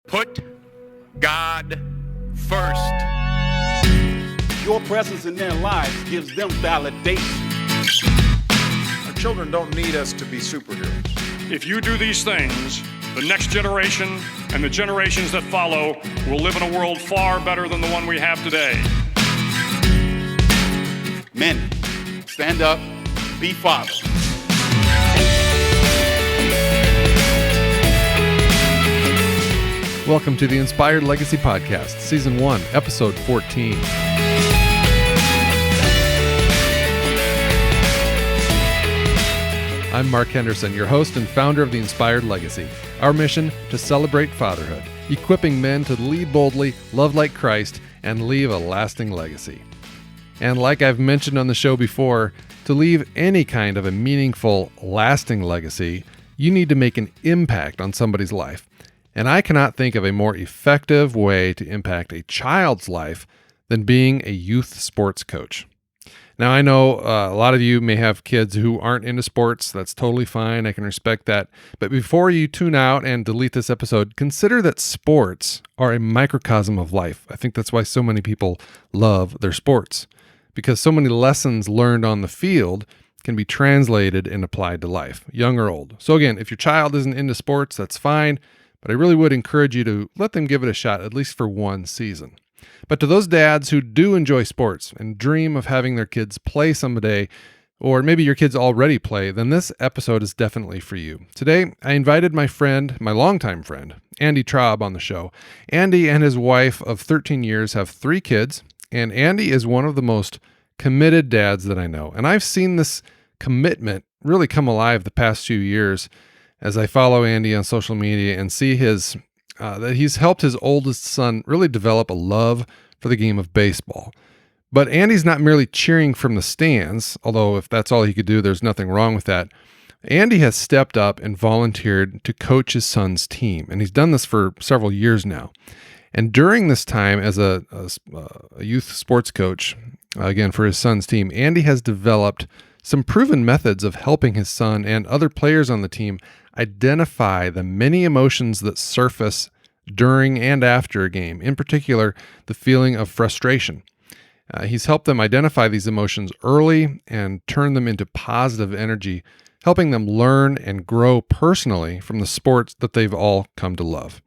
Put God first. Your presence in their lives gives them validation. Our children don't need us to be superheroes. If you do these things, the next generation and the generations that follow will live in a world far better than the one we have today. Men, stand up, be fathers. Welcome to the Inspired Legacy Podcast, Season 1, Episode 14. I'm Mark Henderson, your host and founder of the Inspired Legacy. Our mission, to celebrate fatherhood, equipping men to lead boldly, love like Christ, and leave a lasting legacy. And like I've mentioned on the show before, to leave any kind of a meaningful, lasting legacy, you need to make an impact on somebody's life. And I cannot think of a more effective way to impact a child's life than being a youth sports coach. Now, I know a lot of you may have kids who aren't into sports. That's totally fine. I can respect that. But before you tune out and delete this episode, consider that sports are a microcosm of life. I think that's why so many people love their sports, because so many lessons learned on the field can be translated and applied to life, young or old. So again, if your child isn't into sports, that's fine. But I really would encourage you to let them give it a shot, at least for one season. But to those dads who do enjoy sports and dream of having their kids play someday, or maybe your kids already play, then this episode is definitely for you. Today, I invited my friend, my longtime friend, Andy Traub, on the show. Andy and his wife of 13 years have 3 kids, and Andy is one of the most committed dads that I know. And I've seen this commitment really come alive the past few years as I follow Andy on social media and see that he's helped his oldest son really develop a love for the game of baseball. But Andy's not merely cheering from the stands, although if that's all he could do, there's nothing wrong with that. Andy has stepped up and volunteered to coach his son's team, and he's done this for several years now. And during this time as a youth sports coach, again, for his son's team, Andy has developed some proven methods of helping his son and other players on the team identify the many emotions that surface during and after a game, in particular, the feeling of frustration. He's helped them identify these emotions early and turn them into positive energy, helping them learn and grow personally from the sports that they've all come to love.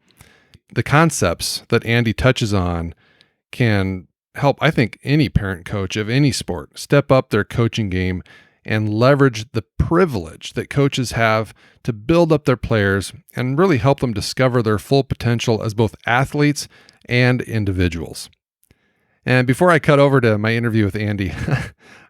The concepts that Andy touches on can help, I think, any parent coach of any sport step up their coaching game and leverage the privilege that coaches have to build up their players and really help them discover their full potential as both athletes and individuals. And before I cut over to my interview with Andy,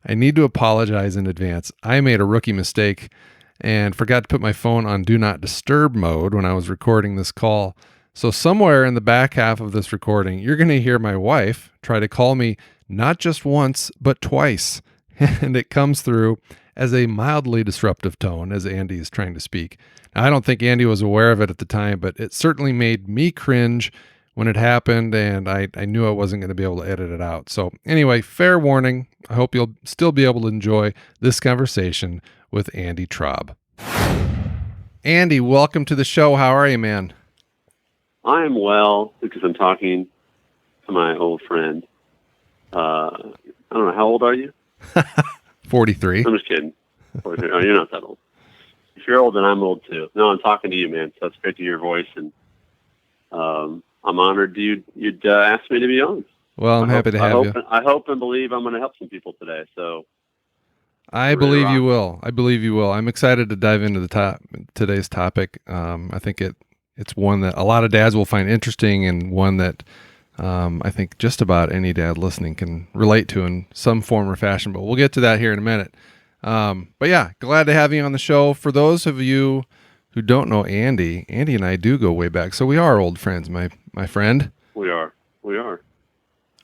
I need to apologize in advance. I made a rookie mistake and forgot to put my phone on Do Not Disturb mode when I was recording this call. So somewhere in the back half of this recording, you're going to hear my wife try to call me not just once, but twice. And it comes through as a mildly disruptive tone as Andy is trying to speak. Now, I don't think Andy was aware of it at the time, but it certainly made me cringe when it happened, and I knew I wasn't going to be able to edit it out. So anyway, fair warning. I hope you'll still be able to enjoy this conversation with Andy Traub. Andy, welcome to the show. How are you, man? I'm well because I'm talking to my old friend. I don't know, how old are you? 43. I'm just kidding. 43. Oh, you're not that old. If you're old, then I'm old too. No, I'm talking to you, man. So it's great to hear your voice, and I'm honored you'd ask me to be on. Well, I'm happy to have you. I hope and believe I'm going to help some people today. So I believe you will. I believe you will. I'm excited to dive into today's topic. I think it's one that a lot of dads will find interesting, and one that I think just about any dad listening can relate to in some form or fashion, but we'll get to that here in a minute. But yeah, glad to have you on the show. For those of you who don't know Andy and I do go way back. So we are old friends, my friend. We are.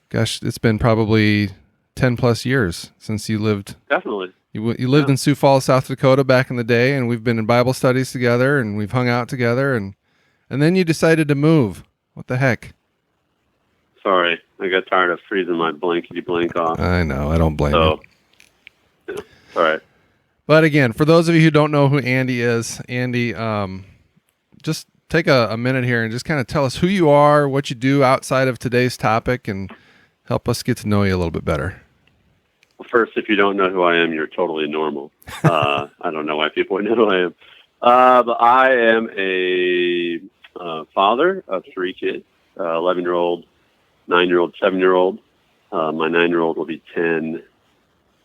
Gosh, it's been probably 10 plus years since you lived. Definitely. You lived in Sioux Falls, South Dakota back in the day, and we've been in Bible studies together, and we've hung out together, and then you decided to move. What the heck? Sorry, I got tired of freezing my blankety blank off. I know, I don't blame you. Yeah, all right. But again, for those of you who don't know who Andy is, Andy, just take a minute here and just kind of tell us who you are, what you do outside of today's topic, and help us get to know you a little bit better. Well, first, if you don't know who I am, you're totally normal. I don't know why people would know who I am. But I am a father of 3 kids, 11-year-old, 9-year-old, 7-year-old. My 9-year-old will be 10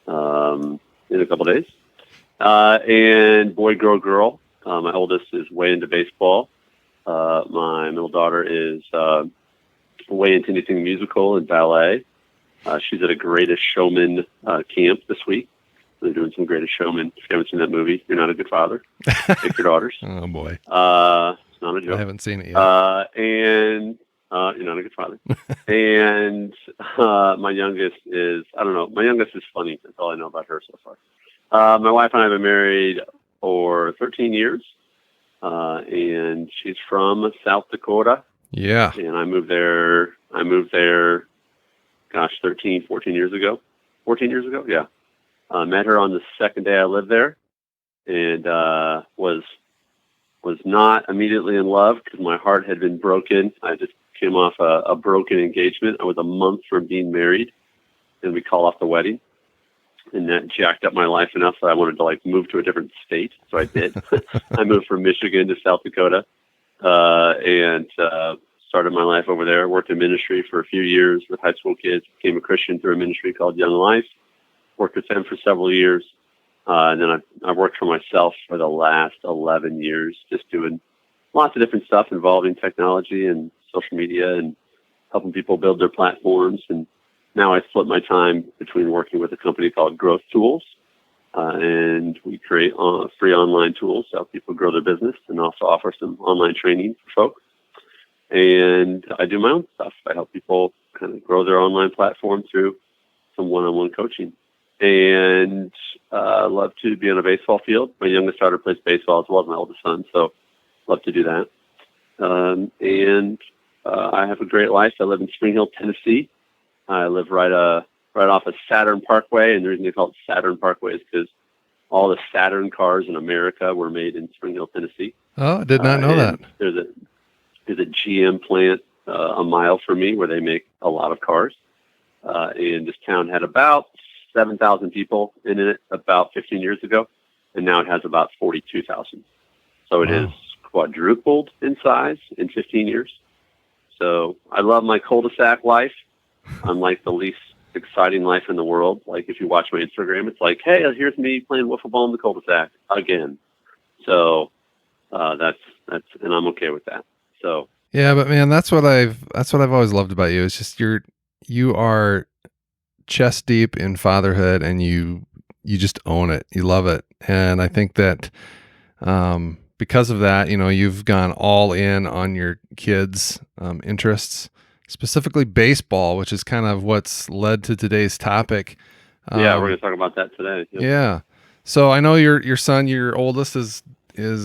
in a couple days. And boy, girl. My oldest is way into baseball. My middle daughter is way into anything musical and ballet. She's at a Greatest Showman camp this week. They're doing some Greatest Showman. If you haven't seen that movie, you're not a good father. Take your daughters. Oh, boy. It's not a joke. I haven't seen it yet. And you're not a good father. And my youngest is, I don't know, my youngest is funny. That's all I know about her so far. My wife and I have been married for 13 years. And she's from South Dakota. Yeah. And I moved there, gosh, 13, 14 years ago. 14 years ago? Yeah. Met her on the second day I lived there, and was not immediately in love because my heart had been broken. I just came off a broken engagement. I was a month from being married, and we called off the wedding. And that jacked up my life enough that I wanted to move to a different state. So I did. I moved from Michigan to South Dakota, and started my life over there. Worked in ministry for a few years with high school kids. Became a Christian through a ministry called Young Life. Worked with them for several years. And then I've worked for myself for the last 11 years, just doing lots of different stuff involving technology and social media and helping people build their platforms. And now I split my time between working with a company called Growth Tools, and we create free online tools to help people grow their business and also offer some online training for folks. And I do my own stuff. I help people kind of grow their online platform through some one-on-one coaching. And I love to be on a baseball field. My youngest daughter plays baseball as well as my oldest son, so love to do that. And I have a great life. I live in Spring Hill, Tennessee. I live right off of Saturn Parkway, and the reason they call it Saturn Parkway is because all the Saturn cars in America were made in Spring Hill, Tennessee. Oh, I did not know that. There's a GM plant a mile from me where they make a lot of cars. And this town had about 7,000 people in it about 15 years ago, and now it has about 42,000. So it has quadrupled in size in 15 years. So I love my cul-de-sac life. I'm like the least exciting life in the world. Like if you watch my Instagram, it's like, hey, here's me playing wiffle ball in the cul-de-sac again. So that's and I'm okay with that. So yeah, but man, that's what I've always loved about you. It's just you are chest deep in fatherhood, and you just own it. You love it, and I think that because of that, you've gone all in on your kids' interests. Specifically baseball, which is kind of what's led to today's topic. Yeah, we're going to talk about that today. Yep. Yeah. So I know your son, your oldest, is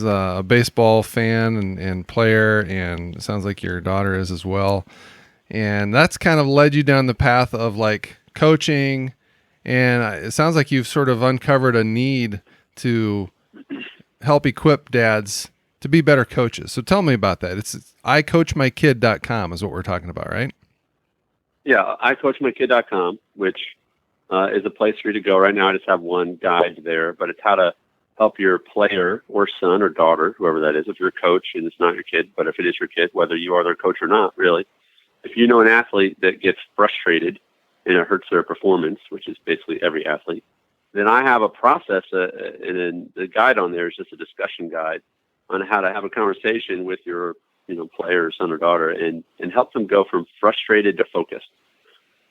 a baseball fan and player, and it sounds like your daughter is as well. And that's kind of led you down the path of coaching, and it sounds like you've sort of uncovered a need to help equip dads to be better coaches. So tell me about that. It's icoachmykid.com is what we're talking about, right? Yeah, icoachmykid.com, which is a place for you to go. Right now I just have one guide there, but it's how to help your player or son or daughter, whoever that is, if you're a coach and it's not your kid, but if it is your kid, whether you are their coach or not, really. If you know an athlete that gets frustrated and it hurts their performance, which is basically every athlete, then I have a process, and then the guide on there is just a discussion guide on how to have a conversation with your player or son or daughter and help them go from frustrated to focused.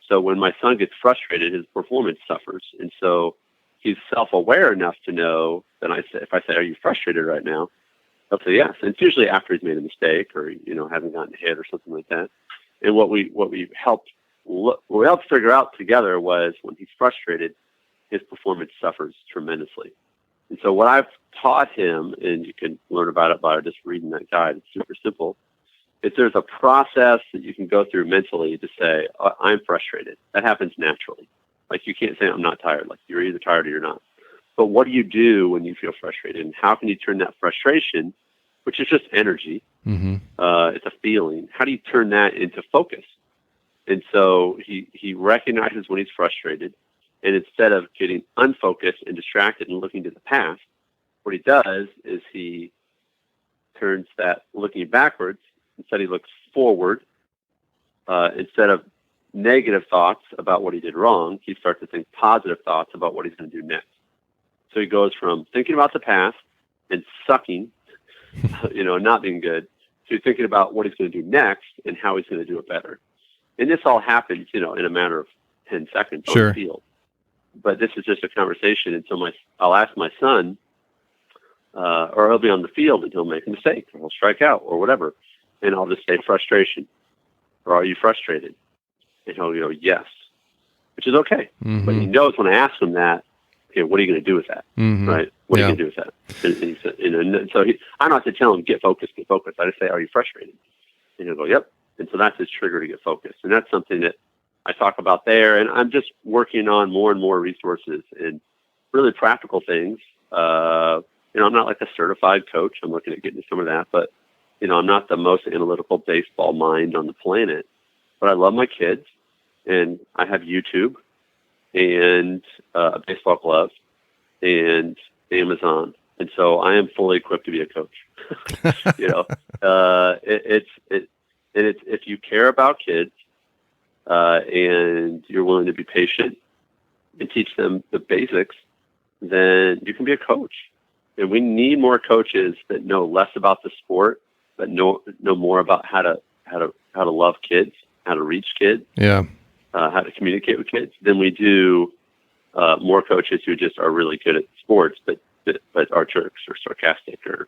So when my son gets frustrated, his performance suffers. And so he's self-aware enough to know that if I say, are you frustrated right now? He'll say yes. And it's usually after he's made a mistake or, hasn't gotten hit or something like that. And what we helped figure out together was when he's frustrated, his performance suffers tremendously. And so what I've taught him, and you can learn about it by just reading that guide, it's super simple, is there's a process that you can go through mentally to say, I'm frustrated. That happens naturally. You can't say I'm not tired. You're either tired or you're not. But what do you do when you feel frustrated? And how can you turn that frustration which is just energy. Mm-hmm. It's a feeling. How do you turn that into focus? And so he recognizes when he's frustrated, and instead of getting unfocused and distracted and looking to the past, what he does is he turns that looking backwards. Instead, he looks forward. Instead of negative thoughts about what he did wrong, he starts to think positive thoughts about what he's going to do next. So he goes from thinking about the past and sucking, not being good, to thinking about what he's going to do next and how he's going to do it better. And this all happens, in a matter of 10 seconds on the field. But this is just a conversation. And so I'll ask my son, or he'll be on the field and he'll make a mistake, or he'll strike out, or whatever. And I'll just say frustration. Or are you frustrated? And he'll go, yes, which is okay. Mm-hmm. But he knows when I ask him that, okay, what are you going to do with that? Mm-hmm. Right? What are you going to do with that? And he said, and so I don't have to tell him, get focused. I just say, are you frustrated? And he'll go, yep. And so that's his trigger to get focused. And that's something that I talk about there. And I'm just working on more and more resources and really practical things. I'm not like a certified coach. I'm looking at getting to some of that. But, I'm not the most analytical baseball mind on the planet. But I love my kids. And I have YouTube and a baseball glove and Amazon. And so I am fully equipped to be a coach. It's if you care about kids and you're willing to be patient and teach them the basics, then you can be a coach. And we need more coaches that know less about the sport, but know more about how to love kids, how to reach kids, how to communicate with kids, than we do more coaches who just are really good at sports, but are jerks or sarcastic or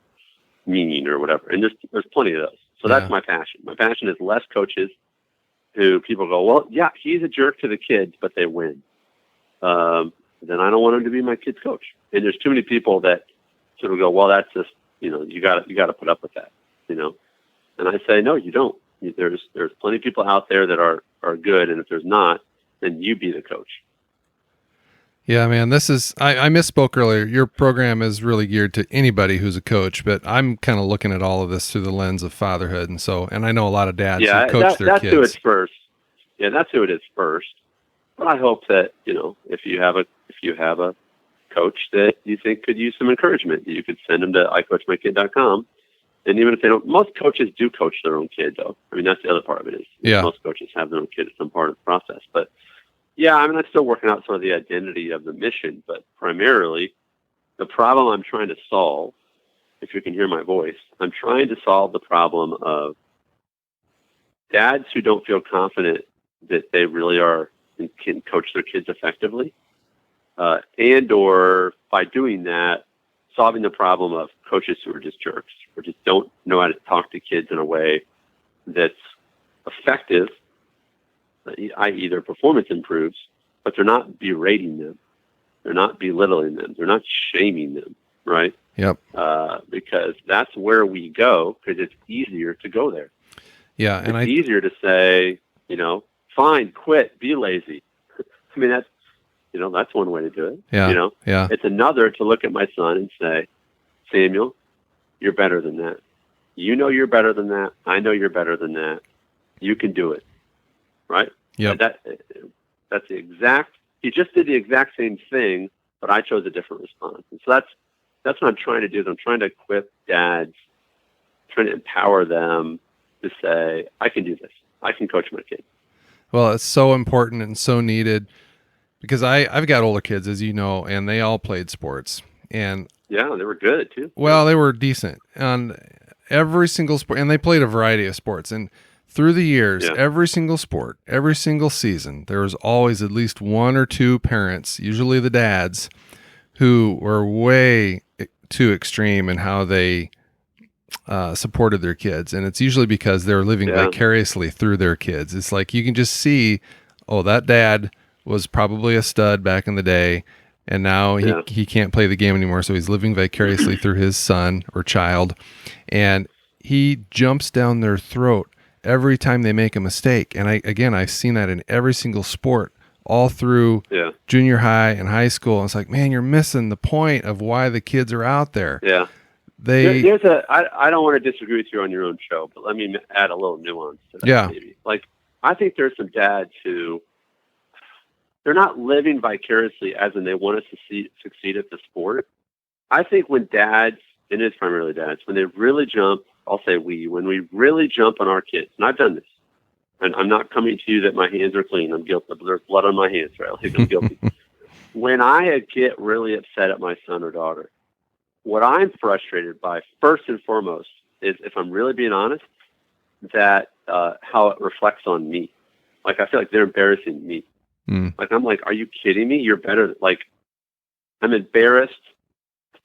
mean or whatever. And there's plenty of those. So that's my passion. My passion is less coaches who people go, well, yeah, he's a jerk to the kids, but they win. Then I don't want him to be my kid's coach. And there's too many people that sort of go, well, that's just, you got to put up with that, And I say, no, you don't. There's plenty of people out there that are good, and if there's not, then you be the coach. Yeah, man, this is, I misspoke earlier. Your program is really geared to anybody who's a coach, but I'm kind of looking at all of this through the lens of fatherhood. And I know a lot of dads who coach their that's kids. Who it's first. Yeah, that's who it is first. But I hope that, if you have a coach that you think could use some encouragement, you could send them to icoachmykid.com. And even if they don't, most coaches do coach their own kid, though. I mean, that's the other part of it is most coaches have their own kid at some part of the process. But yeah, I mean, I'm still working out some of the identity of the mission, but primarily the problem I'm trying to solve, if you can hear my voice, I'm trying to solve the problem of dads who don't feel confident that they really are and can coach their kids effectively, and or by doing that, solving the problem of coaches who are just jerks or just don't know how to talk to kids in a way that's effective, i.e. their performance improves, but they're not berating them. They're not belittling them. They're not shaming them, right? Yep. Because that's where we go, because it's easier to go there. Yeah, and it's easier to say, fine, quit, be lazy. I mean, that's one way to do it. Yeah. Yeah. It's another to look at my son and say, Samuel, you're better than that. You're better than that. I know you're better than that. You can do it. Right? Yeah. That's the exact, he just did the exact same thing, but I chose a different response. And so that's what I'm trying to do. Is I'm trying to equip dads, trying to empower them to say, I can do this. I can coach my kid. Well, it's so important and so needed because I've got older kids, as you know, and they all played sports. And yeah, they were good too. Well, they were decent on every single sport, and they played a variety of sports. And through the years, every single sport, every single season, there was always at least one or two parents, usually the dads, who were way too extreme in how they supported their kids. And it's usually because they're living vicariously through their kids. It's like you can just see, oh, that dad was probably a stud back in the day, and now he can't play the game anymore, so he's living vicariously through his son or child, and he jumps down their throat every time they make a mistake. And I've seen that in every single sport all through junior high and high school. And it's like, man, you're missing the point of why the kids are out there. Yeah. I don't want to disagree with you on your own show, but let me add a little nuance to that. Yeah. Maybe. Like, I think there's some dads who they're not living vicariously as in they want us to succeed at the sport. I think when dads, and it's primarily dads, when they really jump, when we really jump on our kids, and I've done this, and I'm not coming to you that my hands are clean. I'm guilty. There's blood on my hands, right? Like, I'm guilty. When I get really upset at my son or daughter, what I'm frustrated by, first and foremost, is, if I'm really being honest, that how it reflects on me. Like, I feel like they're embarrassing me. Like, I'm like, are you kidding me? You're better. Like, I'm embarrassed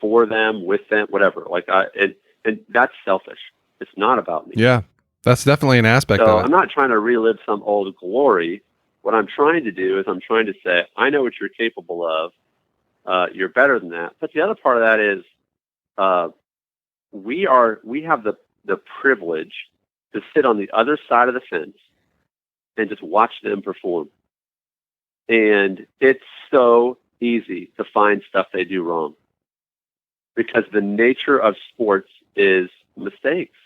for them, with them, whatever. Like, and that's selfish. It's not about me. Yeah, that's definitely an aspect So of it. I'm not trying to relive some old glory. What I'm trying to do is I'm trying to say, I know what you're capable of. You're better than that. But the other part of that is, we have the privilege to sit on the other side of the fence and just watch them perform. And it's so easy to find stuff they do wrong, because the nature of sports is mistakes,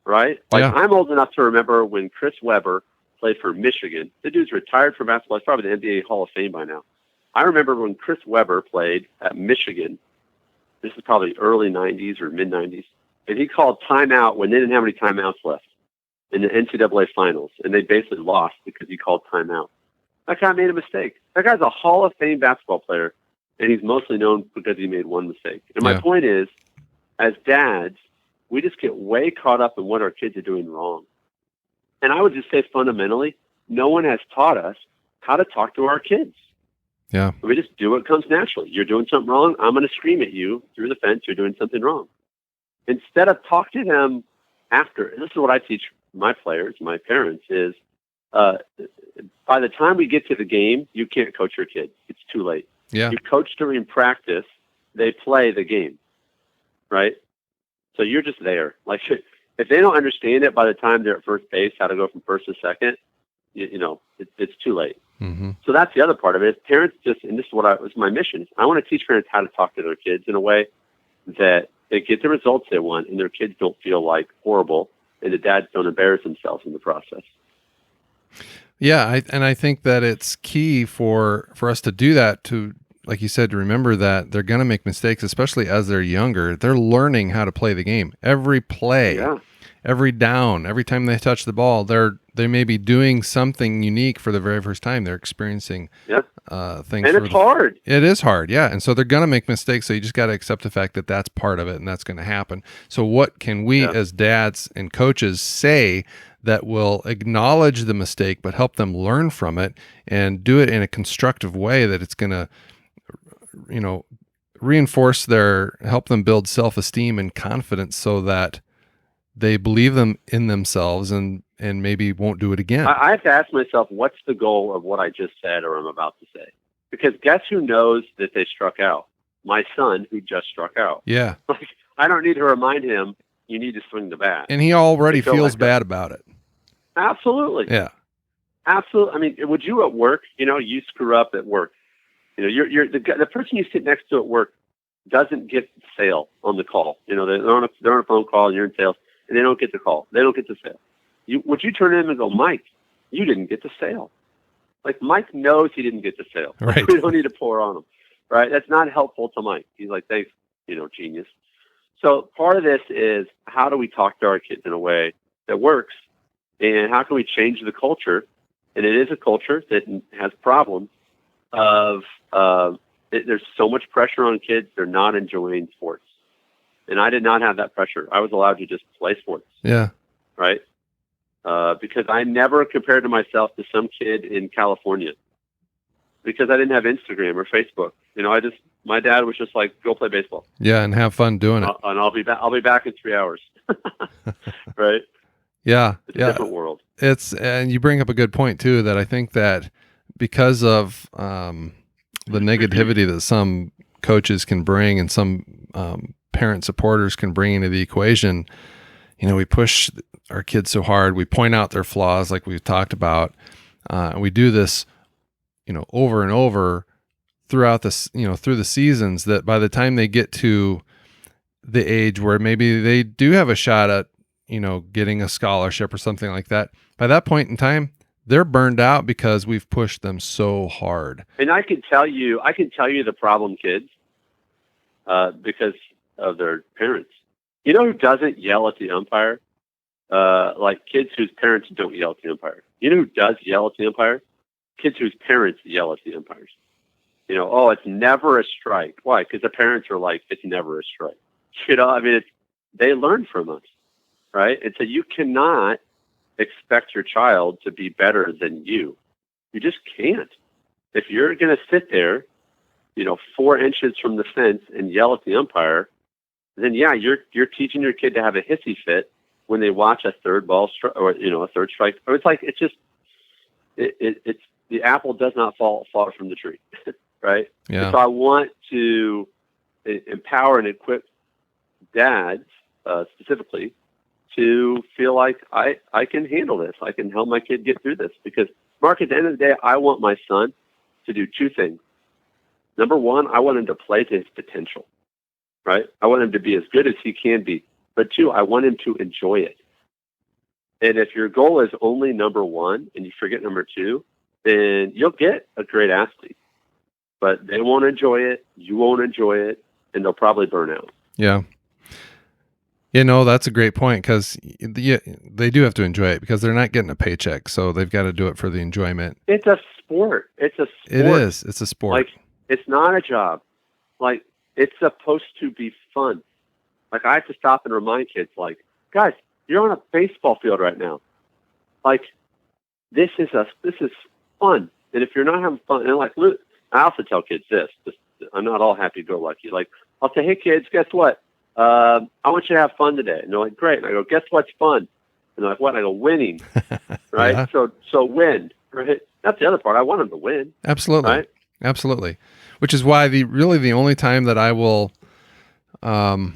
right? Like, Yeah. I'm old enough to remember when Chris Webber played for Michigan. The dude's retired from basketball. He's probably the NBA Hall of Fame by now. I remember when Chris Webber played at Michigan. This is probably early 90s or mid 90s. And he called timeout when they didn't have any timeouts left in the NCAA finals. And they basically lost because he called timeout. That guy made a mistake. That guy's a Hall of Fame basketball player, and he's mostly known because he made one mistake. And my point is, as dads, we just get way caught up in what our kids are doing wrong. And I would just say, fundamentally, no one has taught us how to talk to our kids. Yeah. We just do what comes naturally. You're doing something wrong, I'm going to scream at you through the fence, you're doing something wrong. Instead of talk to them after. This is what I teach my players, my parents, is by the time we get to the game, you can't coach your kids. It's too late. Yeah. You coach during practice, they play the game, right? So you're just there. Like, if they don't understand it by the time they're at first base, how to go from first to second, it's too late. Mm-hmm. So that's the other part of it. Parents and this is what was my mission. I want to teach parents how to talk to their kids in a way that they get the results they want, and their kids don't feel like horrible, and the dads don't embarrass themselves in the process. Yeah, I think that it's key for us to do that, to, like you said, to remember that they're going to make mistakes, especially as they're younger. They're learning how to play the game. Every play, every down, every time they touch the ball, they may be doing something unique for the very first time. They're experiencing things. And it's hard. It is hard, yeah. And so they're going to make mistakes, so you just got to accept the fact that that's part of it, and that's going to happen. So what can we as dads and coaches say that will acknowledge the mistake but help them learn from it and do it in a constructive way that it's going to, reinforce help them build self-esteem and confidence so that they believe them in themselves and maybe won't do it again. I have to ask myself, what's the goal of what I just said or I'm about to say? Because guess who knows that they struck out? My son, who just struck out. Yeah. Like, I don't need to remind him, you need to swing the bat. And he already feels like bad about it. Absolutely. Yeah. Absolutely. I mean, would you at work, you screw up at work. You're the person you sit next to at work doesn't get the sale on the call. They're on a phone call and you're in sales, and they don't get the call. They don't get the sale. Would you turn to him and go, Mike, you didn't get the sale? Like, Mike knows he didn't get the sale. Right. We don't need to pour on him, right? That's not helpful to Mike. He's like, thanks, genius. So part of this is, how do we talk to our kids in a way that works, and how can we change the culture? And it is a culture that has problems of there's so much pressure on kids. They're not enjoying sports. And I did not have that pressure. I was allowed to just play sports. Yeah. Right? Because I never compared to myself to some kid in California, because I didn't have Instagram or Facebook. My dad was just like, go play baseball. Yeah. And have fun doing it. And I'll be back in 3 hours. Right? Yeah. It's a different world. And you bring up a good point too, that I think that because of the negativity that some coaches can bring and some parent supporters can bring into the equation, we push our kids so hard. We point out their flaws, like we've talked about, and we do this, over and over throughout this, through the seasons, that by the time they get to the age where maybe they do have a shot at, getting a scholarship or something like that. By that point in time, they're burned out because we've pushed them so hard. And I can tell you the problem kids, because of their parents. You know who doesn't yell at the umpire? Like kids whose parents don't yell at the umpire. You know who does yell at the umpire? Kids whose parents yell at the umpires. It's never a strike. Why? Because the parents are like, it's never a strike. They learn from us, right? And so you cannot expect your child to be better than you. You just can't. If you're going to sit there, 4 inches from the fence and yell at the umpire, then yeah, you're teaching your kid to have a hissy fit when they watch a third ball or a third strike. Or it's the apple does not fall far from the tree, right? Yeah. And so I want to empower and equip dads specifically to feel like I can handle this. I can help my kid get through this, because Mark, at the end of the day, I want my son to do 2 things. Number one, I want him to play to his potential, right? I want him to be as good as he can be. But 2, I want him to enjoy it. And if your goal is only number 1 and you forget number 2, then you'll get a great athlete. But they won't enjoy it, you won't enjoy it, and they'll probably burn out. Yeah. That's a great point, because they do have to enjoy it, because they're not getting a paycheck. So they've got to do it for the enjoyment. It's a sport. It is. It's a sport. Like, it's not a job. Like, it's supposed to be fun. Like, I have to stop and remind kids, like, guys, you're on a baseball field right now. Like, this is fun. And if you're not having fun, and like, look, I also tell kids this. I'm not all happy-go-lucky. Like, I'll say, hey, kids, guess what? I want you to have fun today. And they're like, great. And I go, guess what's fun? And they're like, what? And I go, winning. Right? Yeah. So win. Right? That's the other part. I want them to win. Absolutely. Right? Absolutely. Which is why the only time that I will, I'm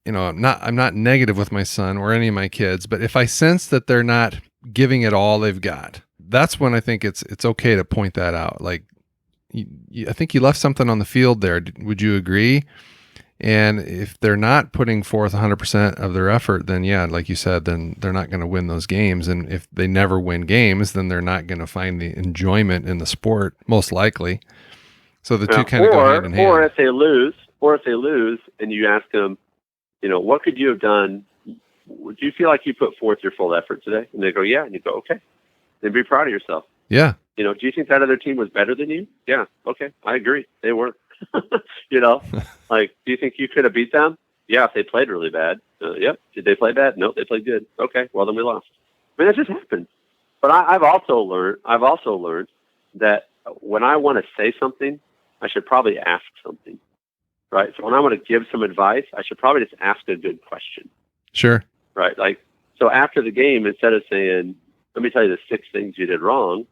not negative with my son or any of my kids, but if I sense that they're not giving it all they've got, that's when I think it's okay to point that out. Like, I think you left something on the field there. Would you agree? And if they're not putting forth 100% of their effort, then yeah, like you said, then they're not going to win those games. And if they never win games, then they're not going to find the enjoyment in the sport, most likely. So the two kind of go hand in hand. Or if they lose, and you ask them, what could you have done? Do you feel like you put forth your full effort today? And they go, yeah. And you go, okay. Then be proud of yourself. Yeah. Do you think that other team was better than you? Yeah. Okay. I agree. They were. Like, do you think you could have beat them? Yeah, if they played really bad. Yep. Did they play bad? No, they played good. Okay. Well, then we lost. I mean, that just happens. But I've also learned that when I want to say something, I should probably ask something. Right. So when I want to give some advice, I should probably just ask a good question. Sure. Right. Like, so after the game, instead of saying, let me tell you the 6 things you did wrong,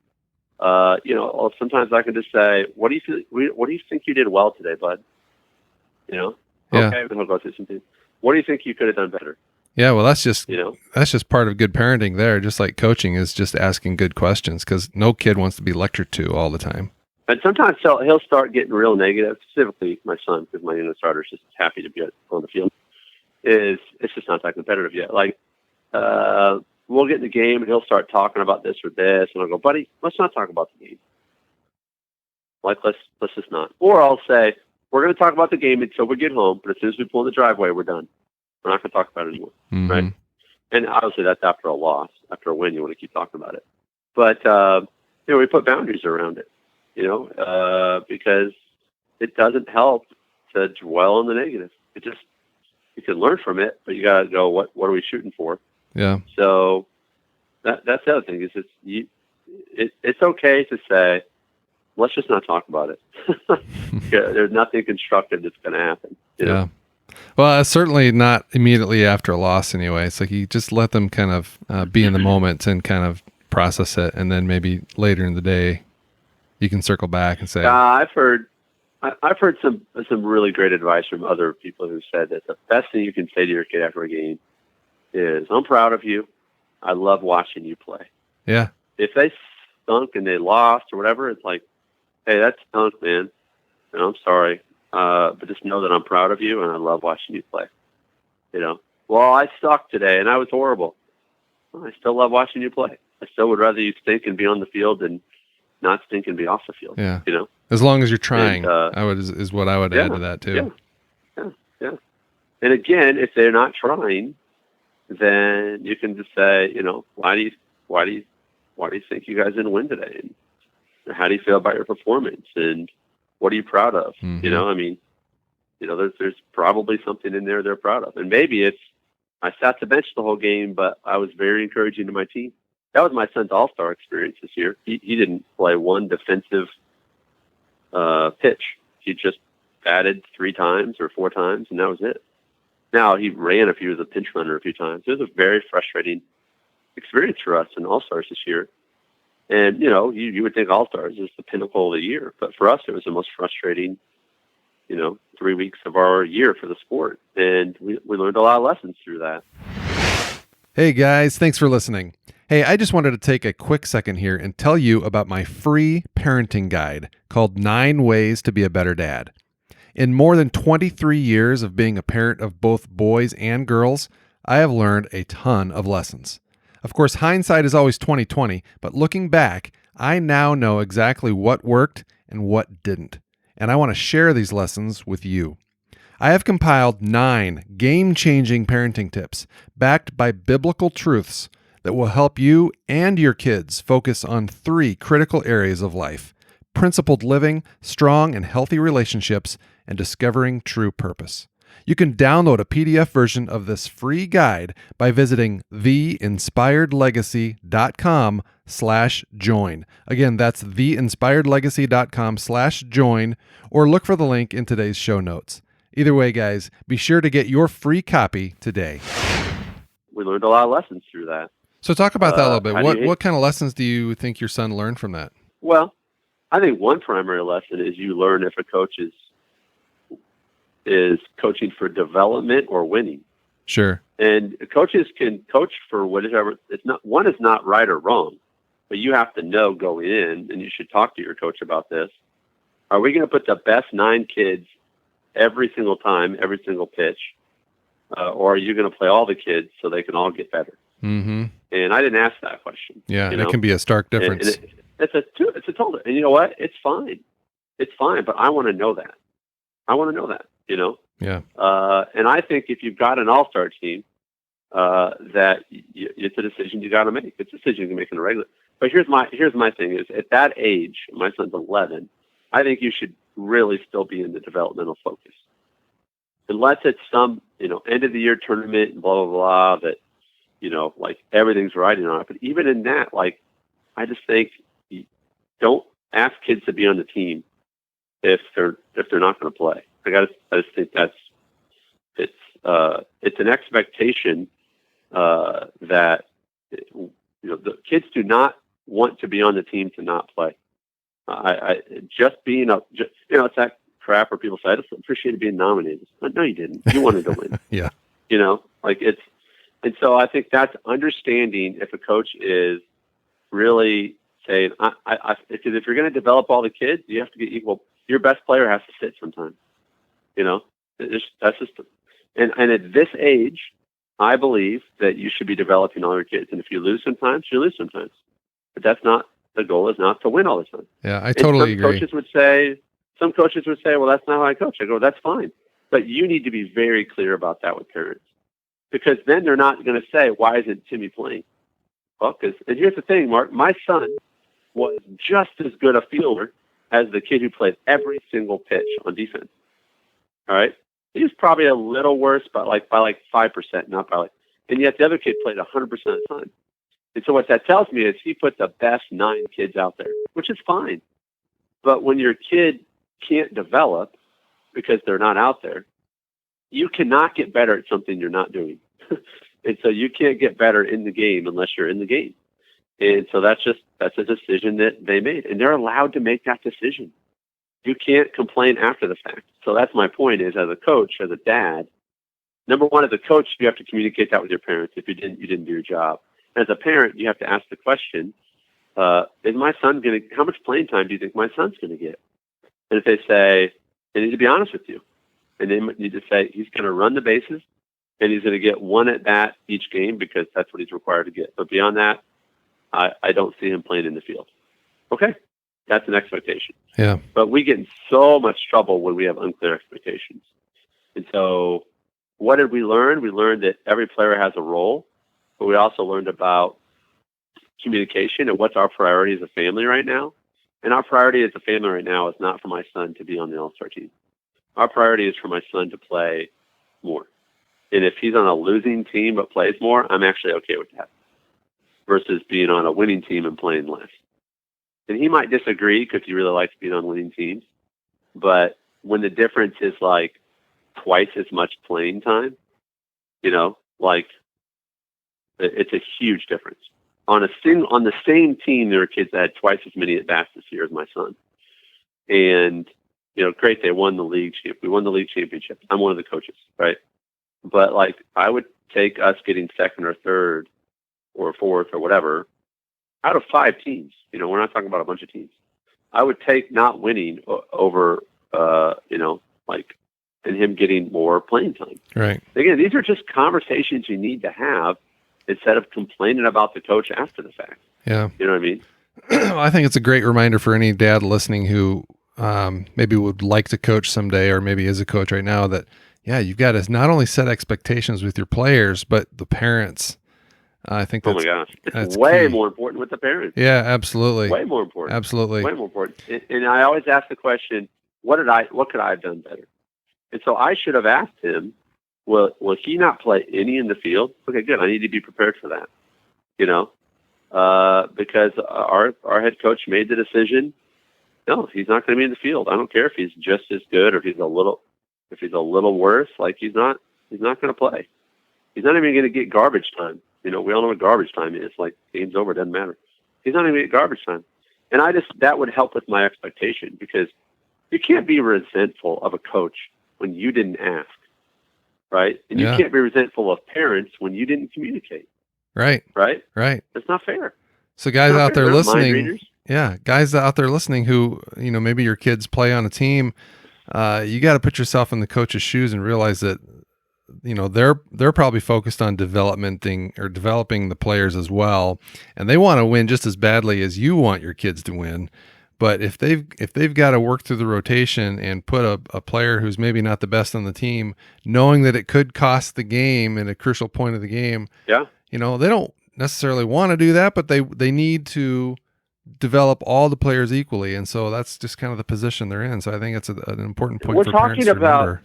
sometimes I can just say, what do you think you did well today, bud? Yeah. Okay, then we'll go through some things. What do you think you could have done better? Yeah, well, that's just part of good parenting there. Just like coaching is just asking good questions, because no kid wants to be lectured to all the time. And sometimes he'll start getting real negative, specifically my son, because my youngest starter is just happy to be on the field. It's just not that competitive yet. Like, we'll get in the game, and he'll start talking about this or this, and I'll go, buddy, let's not talk about the game. Like, let's just not. Or I'll say, we're going to talk about the game until we get home, but as soon as we pull in the driveway, we're done. We're not going to talk about it anymore, right? And obviously, that's after a loss. After a win, you want to keep talking about it. But we put boundaries around it, because it doesn't help to dwell on the negative. You can learn from it, but you got to go, what are we shooting for? Yeah. So that's the other thing is it's okay to say, let's just not talk about it. There's nothing constructive that's going to happen. Yeah. Well, it's certainly not immediately after a loss anyway. It's like you just let them kind of be in the moment and kind of process it. And then maybe later in the day, you can circle back and say, I've heard some really great advice from other people who said that the best thing you can say to your kid after a game is, I'm proud of you. I love watching you play. Yeah. If they stunk and they lost or whatever, it's like, hey, that stunk, man. And I'm sorry. but just know that I'm proud of you and I love watching you play. Well, I sucked today and I was horrible. Well, I still love watching you play. I still would rather you stink and be on the field than not stink and be off the field. Yeah. As long as you're trying, and, is what I would add to that too. Yeah. And again, if they're not trying, then you can just say, why do you think you guys didn't win today? And how do you feel about your performance? And what are you proud of? Mm-hmm. There's probably something in there they're proud of. And maybe it's, I sat the bench the whole game, but I was very encouraging to my team. That was my son's all-star experience this year. He didn't play one defensive pitch. He just batted 3 times or 4 times, and that was it. Now, he ran he was a pinch runner a few times. It was a very frustrating experience for us in All-Stars this year. And, you would think All-Stars is the pinnacle of the year. But for us, it was the most frustrating, 3 weeks of our year for the sport. And we learned a lot of lessons through that. Hey, guys, thanks for listening. Hey, I just wanted to take a quick second here and tell you about my free parenting guide called 9 Ways to Be a Better Dad. In more than 23 years of being a parent of both boys and girls, I have learned a ton of lessons. Of course, hindsight is always 20/20, but looking back, I now know exactly what worked and what didn't. And I want to share these lessons with you. I have compiled 9 game-changing parenting tips backed by biblical truths that will help you and your kids focus on 3 critical areas of life: principled living, strong and healthy relationships, and discovering true purpose. You can download a PDF version of this free guide by visiting theinspiredlegacy.com/join. Again, that's theinspiredlegacy.com/join, or look for the link in today's show notes. Either way, guys, be sure to get your free copy today. We learned a lot of lessons through that. So talk about that a little bit. What kind of lessons do you think your son learned from that? Well, I think one primary lesson is you learn if a coach is coaching for development or winning. Sure. And coaches can coach for whatever. One is not right or wrong, but you have to know going in, and you should talk to your coach about this. Are we going to put the best 9 kids every single time, every single pitch? Or are you going to play all the kids so they can all get better? Mm-hmm. And I didn't ask that question. Yeah, and it can be a stark difference. It's a total. And you know what? It's fine. It's fine, but I want to know that. Yeah. And I think if you've got an all-star team, that it's a decision you got to make. It's a decision you can make in a regular. But here's my thing is, at that age, my son's 11, I think you should really still be in the developmental focus. Unless it's some, end of the year tournament and blah, blah, blah, that, like everything's riding on it. But even in that, like, I just think don't ask kids to be on the team if they're not going to play. I just think it's an expectation that the kids do not want to be on the team to not play. It's that crap where people say, I just appreciated being nominated. No, you didn't. You wanted to win. Yeah. And so I think that's understanding if a coach is really saying, if you're going to develop all the kids, you have to get equal. Your best player has to sit sometimes. That's just, and at this age, I believe that you should be developing all your kids. And if you lose sometimes, you lose sometimes. But the goal is not to win all the time. Yeah, I totally agree. Some coaches would say, well, that's not how I coach. I go, that's fine. But you need to be very clear about that with parents. Because then they're not going to say, why isn't Timmy playing? Well, and here's the thing, Mark, my son was just as good a fielder as the kid who played every single pitch on defense. All right? He was probably a little worse, but by 5%, not by and yet the other kid played 100% of the time. And so what that tells me is he put the best 9 kids out there, which is fine. But when your kid can't develop because they're not out there, you cannot get better at something you're not doing. And so you can't get better in the game unless you're in the game. And so that's a decision that they made. And they're allowed to make that decision. You can't complain after the fact. So that's my point is, as a coach, as a dad, number one, as a coach, you have to communicate that with your parents. If you didn't do your job. As a parent, you have to ask the question, is my son how much playing time do you think my son's going to get? And if they say, They need to be honest with you. And they need to say he's going to run the bases and he's going to get one at bat each game because that's what he's required to get. But beyond that, I don't see him playing in the field. Okay, that's an expectation. Yeah. But we get in so much trouble when we have unclear expectations. And so what did we learn? We learned that every player has a role, but we also learned about communication and what's our priority as a family right now. And our priority as a family right now is not for my son to be on the All-Star team. Our priority is for my son to play more. And if he's on a losing team but plays more, I'm actually okay with that versus being on a winning team and playing less. And he might disagree because he really likes being on winning teams. But when the difference is like twice as much playing time, like it's a huge difference. On the same team, there were kids that had twice as many at bats this year as my son. And, great, they won the league. We won the league championship. I'm one of the coaches, right? But like, I would take us getting second or third or fourth or whatever out of 5 teams. We're not talking about a bunch of teams. I would take not winning over, and him getting more playing time. Right. Again, these are just conversations you need to have instead of complaining about the coach after the fact. Yeah. You know what I mean? I think it's a great reminder for any dad listening who maybe would like to coach someday or maybe is a coach right now that, you've got to not only set expectations with your players, but the parents. I think that's, oh my gosh, it's that's way key. more important with the parents. Yeah, absolutely. Way more important. Absolutely. Way more important. And I always ask the question, what could I have done better? And so I should have asked him, will he not play any in the field? Okay, good. I need to be prepared for that. Because our head coach made the decision. No, he's not going to be in the field. I don't care if he's just as good or if he's a little worse. Like he's not going to play. He's not even going to get garbage time. We all know what garbage time is. Like game's over, doesn't matter. He's not even going to get garbage time. And that would help with my expectation because you can't be resentful of a coach when you didn't ask, right? And you can't be resentful of parents when you didn't communicate. Right. Right? Right. That's not fair. So guys out there listening, guys out there listening who, maybe your kids play on a team, you got to put yourself in the coach's shoes and realize that, they're probably focused on developing the players as well. And they want to win just as badly as you want your kids to win. But if they've got to work through the rotation and put a player who's maybe not the best on the team, knowing that it could cost the game at a crucial point of the game, they don't necessarily want to do that, but they need to develop all the players equally. And so that's just kind of the position they're in. So I think it's an important point for parents to remember.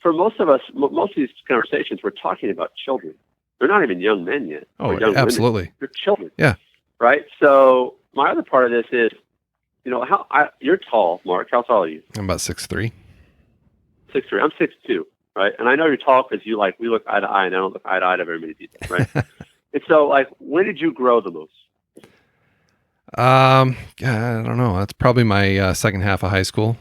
For most of us, most of these conversations, we're talking about children. They're not even young men yet. Oh, young absolutely. Women. They're children. Yeah. Right? So my other part of this is, you're tall, Mark. How tall are you? I'm about 6'3". 6'3". I'm 6'2", right? And I know you're tall because we look eye to eye, and I don't look eye to eye to very many people, right? And so, when did you grow the most? I don't know. That's probably my second half of high school.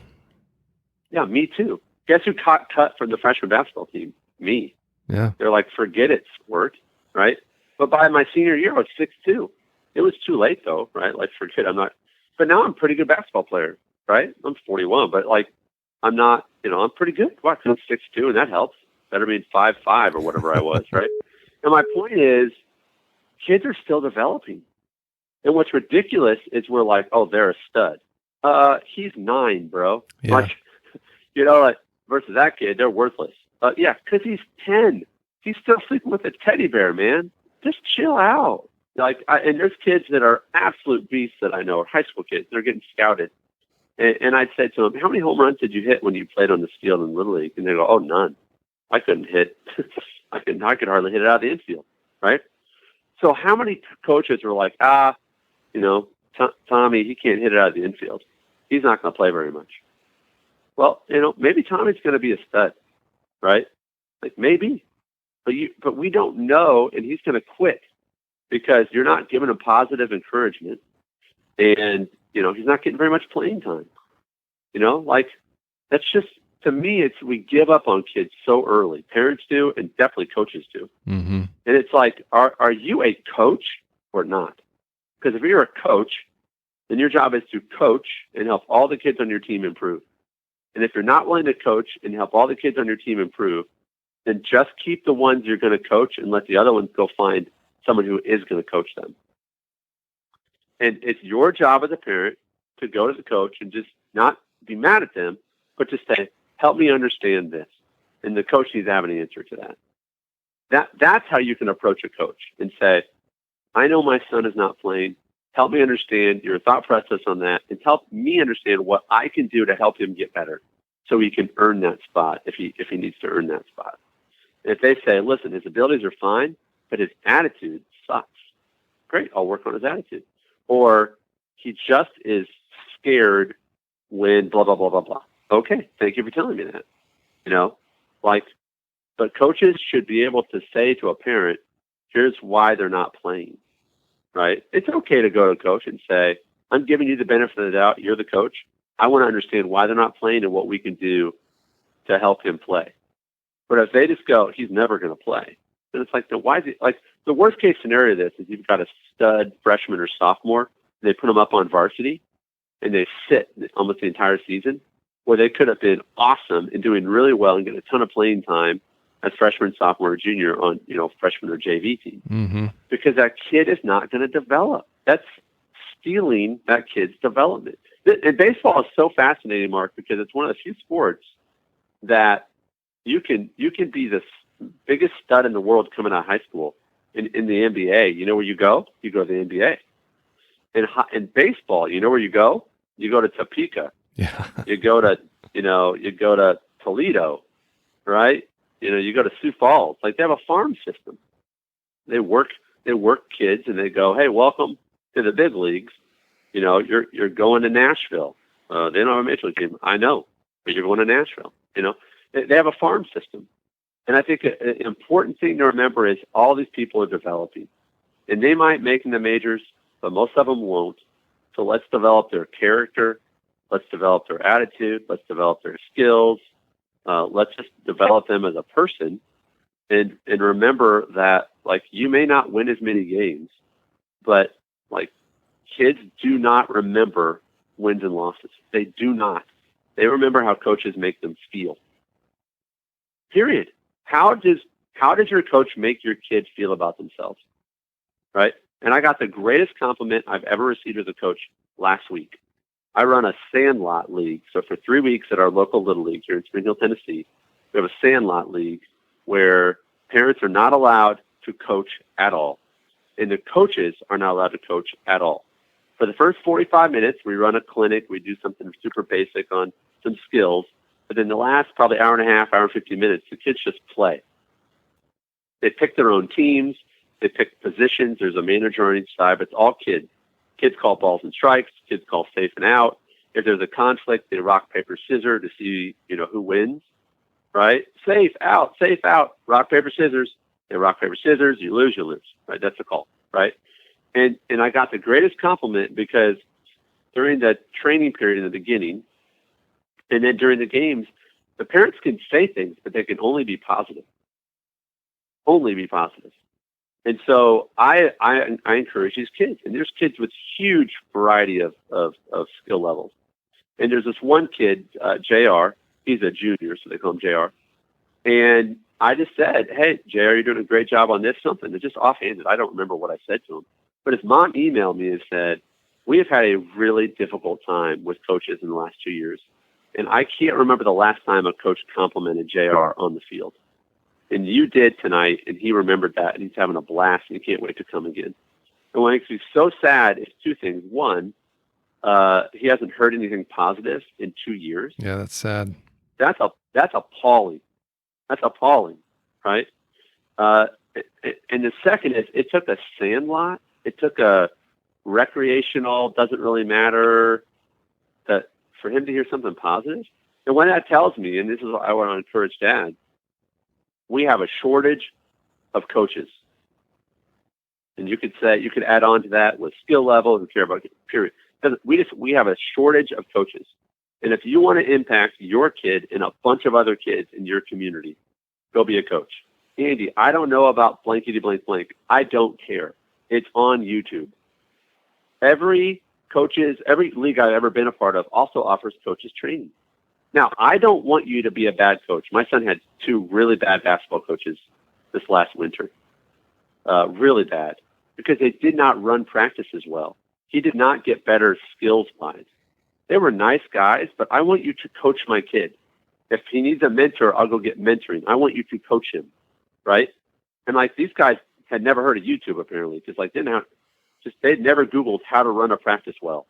Yeah, me too. Guess who got cut from the freshman basketball team? Me. Yeah. They're like, forget it, sport, right? But by my senior year, I was 6'2". It was too late, though, right? Like, forget I'm not. But now I'm a pretty good basketball player, right? I'm 41, but I'm not, I'm pretty good. Wow, I'm 6'2", and that helps. Better being 5'5" or whatever I was, right? And my point is, kids are still developing. And what's ridiculous is we're like, oh, they're a stud. He's 9, bro. Yeah. Versus that kid, they're worthless. Because he's 10. He's still sleeping with a teddy bear, man. Just chill out. And there's kids that are absolute beasts that I know, are high school kids. They're getting scouted. And I'd say to them, how many home runs did you hit when you played on this field in Little League? And they go, oh, none. I couldn't hit. I could hardly hit it out of the infield, right? So how many coaches were like, Tommy, he can't hit it out of the infield. He's not going to play very much. Well, maybe Tommy's going to be a stud, right? Like maybe, but we don't know, and he's going to quit because you're not giving him positive encouragement, and he's not getting very much playing time. That's just, to me, we give up on kids so early. Parents do, and definitely coaches do. Mm-hmm. And it's like, are you a coach or not? Because if you're a coach, then your job is to coach and help all the kids on your team improve. And if you're not willing to coach and help all the kids on your team improve, then just keep the ones you're going to coach and let the other ones go find someone who is going to coach them. And it's your job as a parent to go to the coach and just not be mad at them, but just say, help me understand this. And the coach needs to have an answer to that. That's how you can approach a coach and say, I know my son is not playing. Help me understand your thought process on that, and help me understand what I can do to help him get better so he can earn that spot if he needs to earn that spot. And if they say, listen, his abilities are fine, but his attitude sucks. Great, I'll work on his attitude. Or he just is scared when blah, blah, blah, blah, blah. Okay, thank you for telling me that. But coaches should be able to say to a parent, here's why they're not playing, right? It's okay to go to a coach and say, I'm giving you the benefit of the doubt. You're the coach. I want to understand why they're not playing and what we can do to help him play. But if they just go, he's never going to play, then it's like, why is he, like, the worst case scenario of this is you've got a stud freshman or sophomore, and they put them up on varsity, and they sit almost the entire season, where they could have been awesome and doing really well and get a ton of playing time as freshman, sophomore, or junior on, freshman or JV team. Mm-hmm. Because that kid is not going to develop. That's stealing that kid's development. And baseball is so fascinating, Mark, because it's one of the few sports that you can be the biggest stud in the world coming out of high school. In the NBA, you know where you go? You go to the NBA. In baseball, you know where you go? You go to Topeka. Yeah. You go to Toledo, right? You go to Sioux Falls. Like, they have a farm system. They work kids, and they go, hey, welcome to the big leagues. You're going to Nashville. They don't have a major league team. I know, but you're going to Nashville. They have a farm system. And I think an important thing to remember is all these people are developing. And they might make in the majors, but most of them won't. So let's develop their character. Let's develop their attitude. Let's develop their skills. Let's just develop them as a person. And remember that, like, you may not win as many games, but, like, kids do not remember wins and losses. They do not. They remember how coaches make them feel. Period. How does your coach make your kids feel about themselves? Right? And I got the greatest compliment I've ever received as a coach last week. I run a sandlot league. So for 3 weeks at our local Little League here in Spring Hill, Tennessee, we have a sandlot league where parents are not allowed to coach at all. And the coaches are not allowed to coach at all. For the first 45 minutes, we run a clinic. We do something super basic on some skills. But in the last probably hour and a half, hour and 50 minutes, the kids just play. They pick their own teams. They pick positions. There's a manager on each side, but it's all kids. Kids call balls and strikes. Kids call safe and out. If there's a conflict, they rock, paper, scissors to see, who wins, right? Safe, out, rock, paper, scissors. They rock, paper, scissors. You lose, right? That's the call, right? And I got the greatest compliment because during the training period in the beginning, and then during the games, the parents can say things, but they can only be positive. Only be positive. And so I encourage these kids, and there's kids with huge variety of skill levels. And there's this one kid, JR, he's a junior, so they call him JR. And I just said, hey, JR, you're doing a great job on this something. It's just offhanded. I don't remember what I said to him. But his mom emailed me and said, we have had a really difficult time with coaches in the last 2 years. And I can't remember the last time a coach complimented JR on the field. And you did tonight, and he remembered that, and he's having a blast, and he can't wait to come again. And what makes me so sad is two things. One, he hasn't heard anything positive in 2 years. Yeah, that's sad. That's appalling. That's appalling, right? And the second is it took a sandlot. It took a recreational, doesn't really matter, that for him to hear something positive. And when that tells me, and this is what I want to encourage dads, we have a shortage of coaches. And you could add on to that with skill level and care about it, period. We have a shortage of coaches. And if you want to impact your kid and a bunch of other kids in your community, go be a coach. Andy, I don't know about blankety blank blank. I don't care. It's on YouTube. Every league I've ever been a part of also offers coaches training. Now, I don't want you to be a bad coach. My son had 2 really bad basketball coaches this last winter. Really bad. Because they did not run practices well. He did not get better skills-wise. They were nice guys, but I want you to coach my kid. If he needs a mentor, I'll go get mentoring. I want you to coach him, right? And like these guys had never heard of YouTube apparently, because like they'd never Googled how to run a practice well,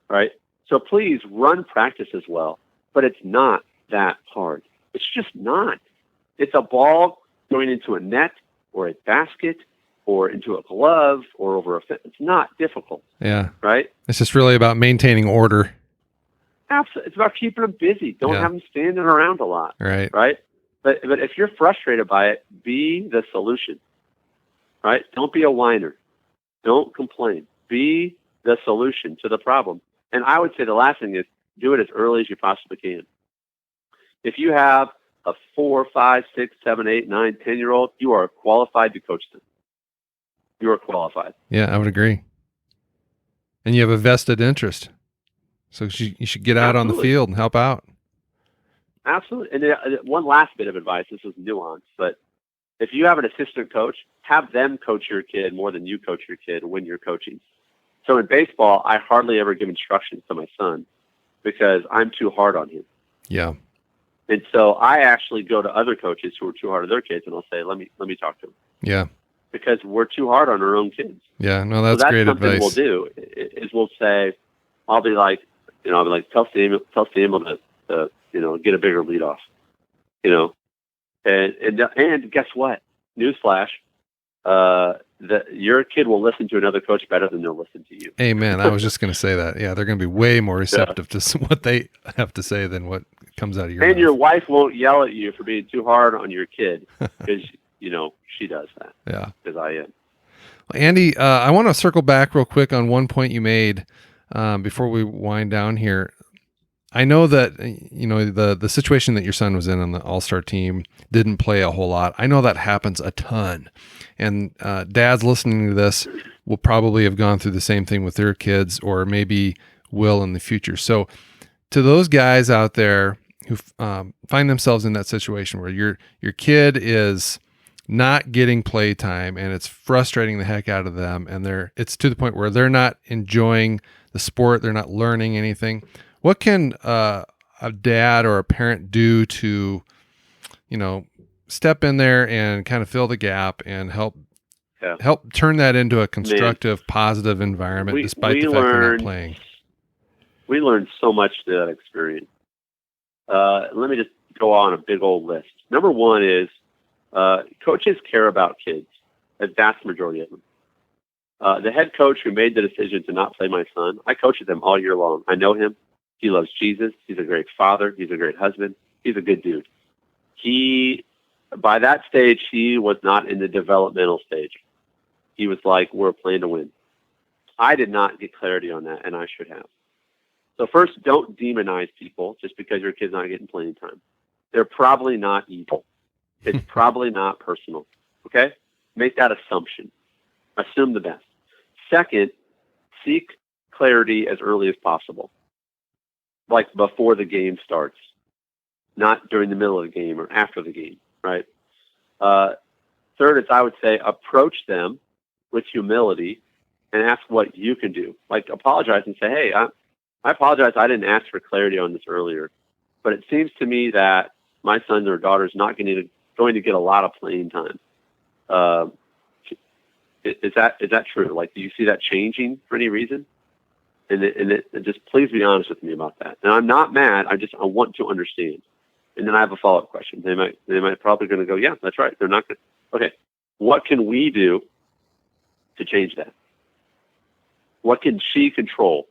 right? So please run practices well, but it's not that hard. It's just not. It's a ball going into a net or a basket or into a glove or over a fence. It's not difficult. Yeah. Right? It's just really about maintaining order. Absolutely. It's about keeping them busy. Don't have them standing around a lot. Right. Right? But if you're frustrated by it, be the solution. Right? Don't be a whiner. Don't complain. Be the solution to the problem. And I would say the last thing is do it as early as you possibly can. If you have a 4, 5, 6, 7, 8, 9, 10-year-old, you are qualified to coach them. You are qualified. Yeah, I would agree. And you have a vested interest. So you should get out on the field and help out. Absolutely. And one last bit of advice, this is nuanced, but if you have an assistant coach, have them coach your kid more than you coach your kid when you're coaching. So in baseball, I hardly ever give instructions to my son because I'm too hard on him. Yeah. And so I actually go to other coaches who are too hard on their kids, and I'll say, let me talk to them. Yeah. Because we're too hard on our own kids. Yeah, no, that's great advice. We'll do is we'll say, I'll be like, tell Samuel to get a bigger lead off, and guess what? Newsflash, your kid will listen to another coach better than they'll listen to you. Amen. I was just going to say that. Yeah, they're going to be way more receptive to what they have to say than what comes out of your mouth. And your wife won't yell at you for being too hard on your kid because she does that. Yeah, because I am. Andy, I want to circle back real quick on one point you made before we wind down here. I know that the situation that your son was in on the All-Star team didn't play a whole lot. I know that happens a ton, and dads listening to this will probably have gone through the same thing with their kids, or maybe will in the future. So, to those guys out there who find themselves in that situation where your kid is not getting play time and it's frustrating the heck out of them, and it's to the point where they're not enjoying the sport, they're not learning anything. What can a dad or a parent do to, step in there and kind of fill the gap and help turn that into a constructive, positive environment, despite the fact they're not playing? We learned so much through that experience. Let me just go on a big old list. Number one is coaches care about kids, a vast majority of them. The head coach who made the decision to not play my son, I coached him all year long. I know him. He loves Jesus. He's a great father. He's a great husband. He's a good dude. By that stage, he was not in the developmental stage. He was like, we're playing to win. I did not get clarity on that, and I should have. So first, don't demonize people just because your kid's not getting playing time. They're probably not evil. It's probably not personal. Okay? Make that assumption. Assume the best. Second, seek clarity as early as possible. Like before the game starts, not during the middle of the game or after the game, right? Third is, I would say, approach them with humility and ask what you can do. Like apologize and say, hey, I apologize. I didn't ask for clarity on this earlier, but it seems to me that my son or daughter is not going to get a lot of playing time. Is that true? Like, do you see that changing for any reason? And just please be honest with me about that. And I'm not mad. I want to understand. And then I have a follow-up question. They might probably going to go, yeah, that's right. They're not going to. Okay. What can we do to change that? What can she control?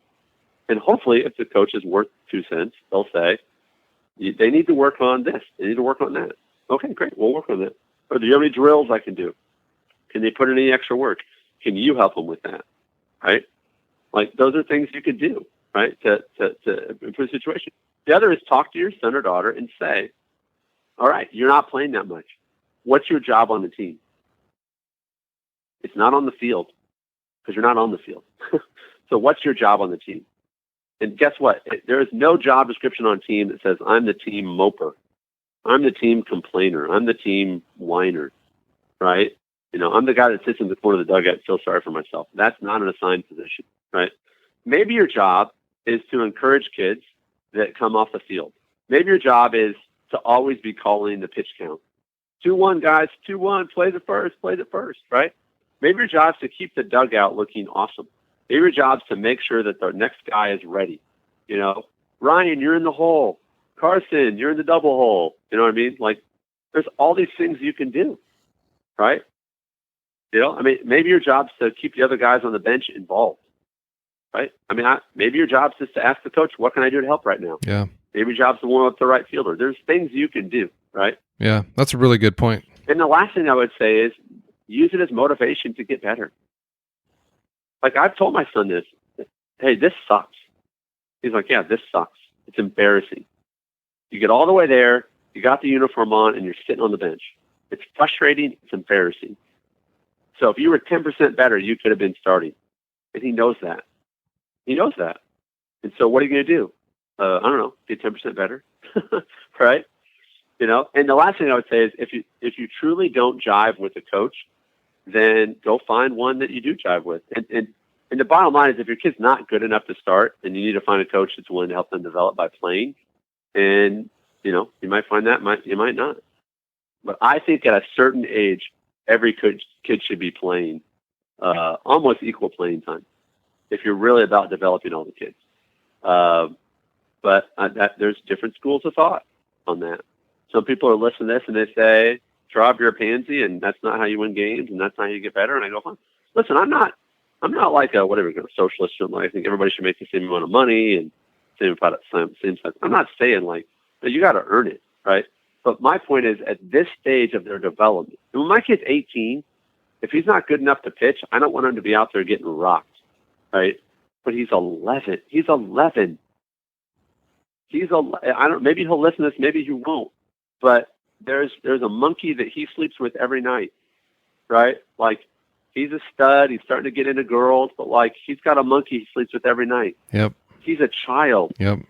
And hopefully if the coach is worth 2 cents, they'll say, they need to work on this. They need to work on that. Okay, great. We'll work on that. Or do you have any drills I can do? Can they put in any extra work? Can you help them with that? Right? Like, those are things you could do, right, to improve the situation. The other is talk to your son or daughter and say, all right, you're not playing that much. What's your job on the team? It's not on the field because you're not on the field. So what's your job on the team? And guess what? There is no job description on a team that says, I'm the team moper. I'm the team complainer. I'm the team whiner, right? I'm the guy that sits in the corner of the dugout and feels sorry for myself. That's not an assigned position, right? Maybe your job is to encourage kids that come off the field. Maybe your job is to always be calling the pitch count. 2-1, guys, 2-1, play the first, right? Maybe your job is to keep the dugout looking awesome. Maybe your job is to make sure that the next guy is ready. Ryan, you're in the hole. Carson, you're in the double hole. You know what I mean? Like, there's all these things you can do, right? Maybe your job is to keep the other guys on the bench involved, right? Maybe your job is just to ask the coach, what can I do to help right now? Yeah. Maybe your job is to warm up the right fielder. There's things you can do, right? Yeah, that's a really good point. And the last thing I would say is use it as motivation to get better. Like, I've told my son this, hey, this sucks. He's like, yeah, this sucks. It's embarrassing. You get all the way there, you got the uniform on, and you're sitting on the bench. It's frustrating. It's embarrassing. So if you were 10% better, you could have been starting. And he knows that. He knows that. And so what are you going to do? I don't know, get 10% better, right? And the last thing I would say is if you truly don't jive with the coach, then go find one that you do jive with. And the bottom line is if your kid's not good enough to start, then you need to find a coach that's willing to help them develop by playing. And, you might find that, you might not. But I think at a certain age, every kid should be playing almost equal playing time if you're really about developing all the kids. But there's different schools of thought on that. Some people are listening to this and they say, Traub, you're a pansy, and that's not how you win games, and that's not how you get better. And I go, listen, I'm not like a socialist. I think everybody should make the same amount of money and same size. I'm not saying like you got to earn it, right? But my point is, at this stage of their development, when my kid's 18, if he's not good enough to pitch, I don't want him to be out there getting rocked, right? But he's 11. He's 11. Maybe he'll listen to this, maybe he won't. But there's a monkey that he sleeps with every night, right? Like, he's a stud. He's starting to get into girls, but like, he's got a monkey he sleeps with every night. Yep. He's a child. Yep.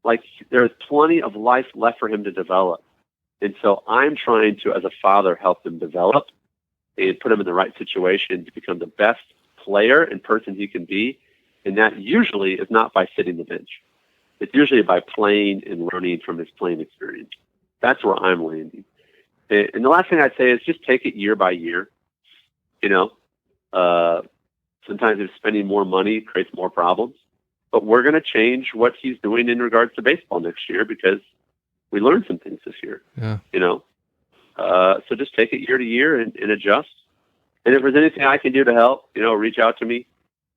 Like, there's plenty of life left for him to develop. And so I'm trying to, as a father, help him develop and put him in the right situation to become the best player and person he can be. And that usually is not by sitting the bench. It's usually by playing and learning from his playing experience. That's where I'm landing. And the last thing I'd say is just take it year by year. Sometimes if spending more money creates more problems. But we're going to change what he's doing in regards to baseball next year because we learned some things this year. Yeah. So just take it year to year and adjust. And if there's anything I can do to help, reach out to me.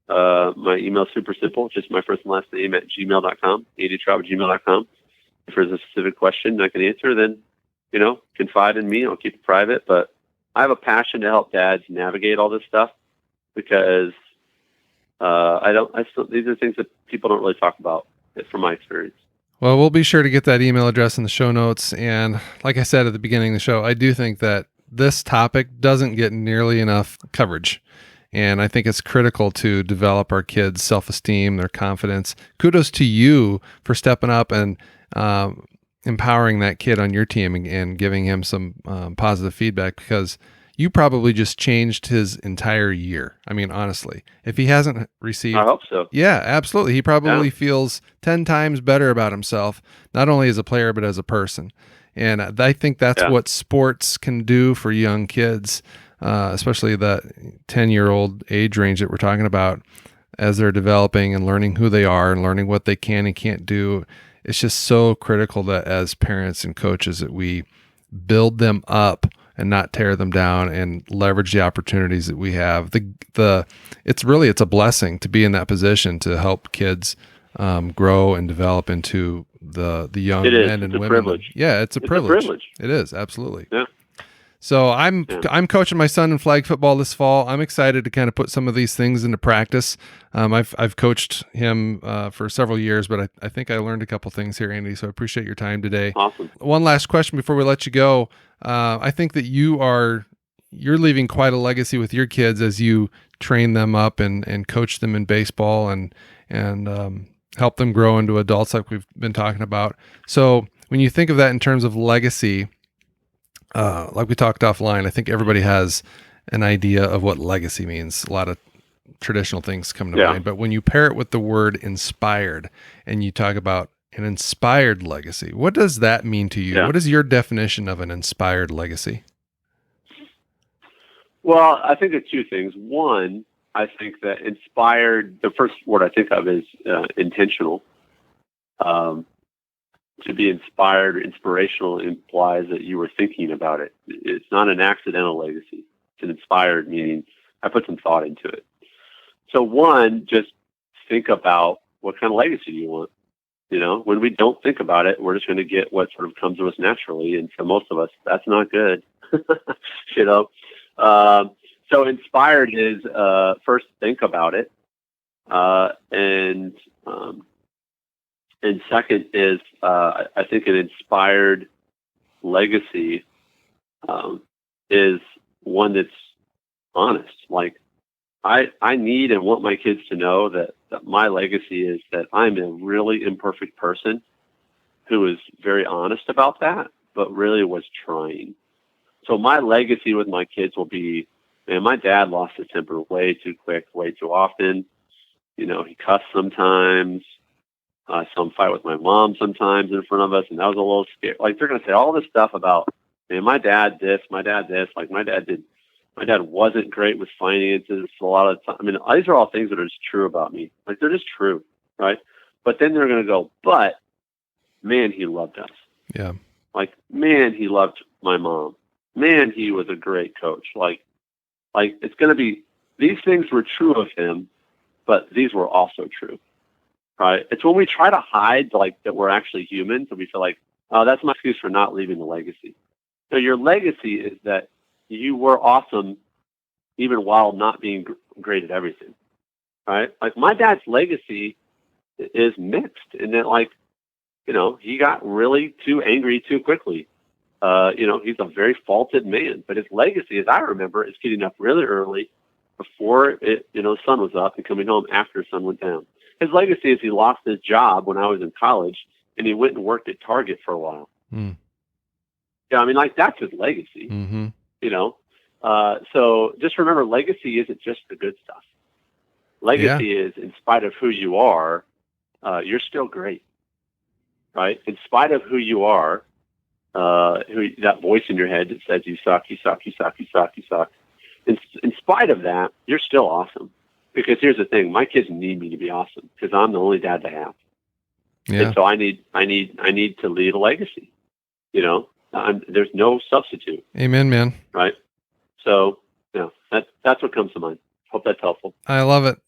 My email's super simple, just my first and last name at gmail.com, andytraub@gmail.com. If there's a specific question I can answer, then, confide in me. I'll keep it private. But I have a passion to help dads navigate all this stuff because these are things that people don't really talk about from my experience. Well, we'll be sure to get that email address in the show notes. And like I said at the beginning of the show, I do think that this topic doesn't get nearly enough coverage. And I think it's critical to develop our kids' self-esteem, their confidence. Kudos to you for stepping up and empowering that kid on your team and giving him some positive feedback, because you probably just changed his entire year. I mean, honestly, if he hasn't received... I hope so. Yeah, absolutely. He probably feels 10 times better about himself, not only as a player, but as a person. And I think that's what sports can do for young kids, especially that 10-year-old age range that we're talking about, as they're developing and learning who they are and learning what they can and can't do. It's just so critical that as parents and coaches that we build them up and not tear them down and leverage the opportunities that we have. It's a blessing to be in that position to help kids grow and develop into the young men and women. Privilege. Yeah, it's a privilege. It is, absolutely. Yeah. So I'm coaching my son in flag football this fall. I'm excited to kind of put some of these things into practice. I've coached him for several years, but I think I learned a couple things here, Andy. So I appreciate your time today. Awesome. One last question before we let you go. I think that you're leaving quite a legacy with your kids as you train them up and coach them in baseball and help them grow into adults like we've been talking about. So when you think of that in terms of legacy, like we talked offline, I think everybody has an idea of what legacy means. A lot of traditional things come to mind, but when you pair it with the word inspired and you talk about an inspired legacy, what does that mean to you? What is your definition of an inspired legacy? Well, I think of two things. One, I think that inspired, the first word I think of is intentional. To be inspired or inspirational implies that you were thinking about it. It's not an accidental legacy. It's an inspired, meaning I put some thought into it. So one, just think about what kind of legacy you want. You know, when we don't think about it, we're just going to get what sort of comes to us naturally. And for most of us, that's not good. You know? So inspired is, first think about it. And second is, I think an inspired legacy, is one that's honest. Like I need and want my kids to know that my legacy is that I'm a really imperfect person who is very honest about that, but really was trying. So my legacy with my kids will be, man, my dad lost his temper way too quick, way too often. You know, he cussed sometimes. I saw him fight with my mom sometimes in front of us, and that was a little scary. Like, they're going to say all this stuff about, man, my dad this. Like, my dad wasn't great with finances a lot of the time. I mean, these are all things that are just true about me. Like, they're just true, right? But then they're going to go, but, man, he loved us. Yeah. Like, man, he loved my mom. Man, he was a great coach. Like it's going to be, these things were true of him, but these were also true, right? It's when we try to hide, like, that we're actually humans, and we feel like, oh, that's my excuse for not leaving a legacy. So your legacy is that you were awesome even while not being great at everything, right? Like, my dad's legacy is mixed in that, like, you know, he got really too angry too quickly. You know, he's a very faulted man, but his legacy, as I remember, is getting up really early before the sun was up and coming home after the sun went down. His legacy is he lost his job when I was in college, and he went and worked at Target for a while. Mm. Yeah, I mean, like, that's his legacy. Mm-hmm. You know, so just remember, legacy isn't just the good stuff. Legacy is, in spite of who you are, you're still great, right? In spite of who you are, that voice in your head that says you suck. In spite of that, you're still awesome. Because here's the thing: my kids need me to be awesome because I'm the only dad they have. Yeah. And so I need to leave a legacy. You know, there's no substitute. Amen, man. Right. So, yeah, that's what comes to mind. Hope that's helpful. I love it.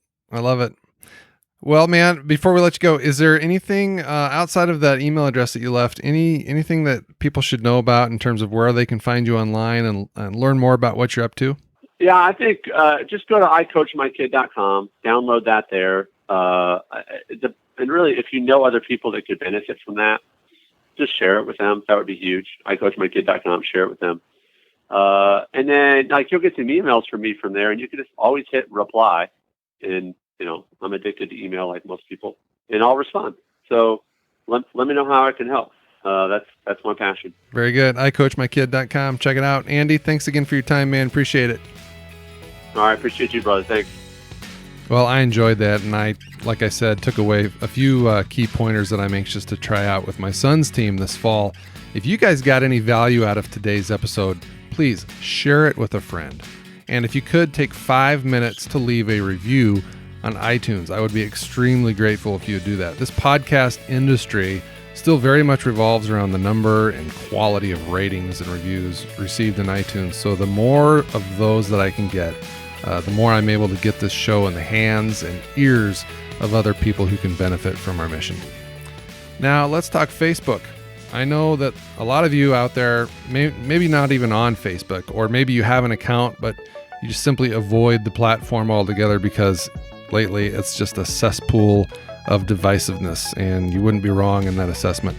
Well, man, before we let you go, is there anything outside of that email address that you left, anything that people should know about in terms of where they can find you online and learn more about what you're up to? Yeah, I think just go to icoachmykid.com, download that there. And really, if you know other people that could benefit from that, just share it with them. That would be huge. icoachmykid.com, share it with them. And then, like, you'll get some emails from me from there, and you can just always hit reply. And, you know, I'm addicted to email like most people, and I'll respond. So let me know how I can help. That's my passion. Very good. icoachmykid.com. Check it out. Andy, thanks again for your time, man. Appreciate it. All right. Appreciate you, brother. Thanks. Well, I enjoyed that, and I, like I said, took away a few key pointers that I'm anxious to try out with my son's team this fall. If you guys got any value out of today's episode, please share it with a friend. And if you could take 5 minutes to leave a review on iTunes, I would be extremely grateful if you would do that. This podcast industry still very much revolves around the number and quality of ratings and reviews received in iTunes. So the more of those that I can get, the more I'm able to get this show in the hands and ears of other people who can benefit from our mission. Now, let's talk Facebook. I know that a lot of you out there, maybe not even on Facebook, or maybe you have an account, but you just simply avoid the platform altogether because lately it's just a cesspool of divisiveness, and you wouldn't be wrong in that assessment.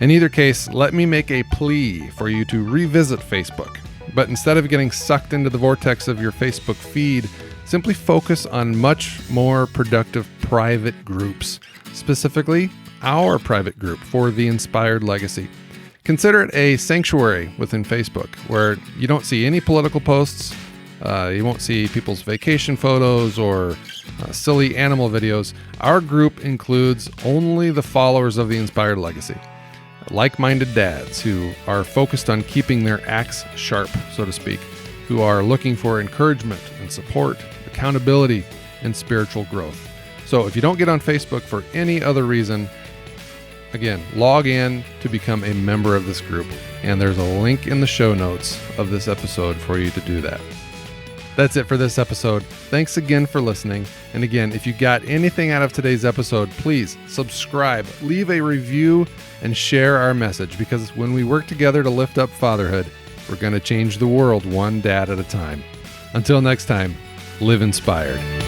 In either case, let me make a plea for you to revisit Facebook. But instead of getting sucked into the vortex of your Facebook feed, simply focus on much more productive private groups, specifically our private group for the Inspired Legacy. Consider it a sanctuary within Facebook where you don't see any political posts, you won't see people's vacation photos or silly animal videos. Our group includes only the followers of the Inspired Legacy, like-minded dads who are focused on keeping their axe sharp, so to speak, who are looking for encouragement and support, accountability, and spiritual growth. So if you don't get on Facebook for any other reason, again, log in to become a member of this group, and there's a link in the show notes of this episode for you to do that. That's it for this episode. Thanks again for listening. And again, if you got anything out of today's episode, please subscribe, leave a review, and share our message, because when we work together to lift up fatherhood, we're going to change the world one dad at a time. Until next time, live inspired.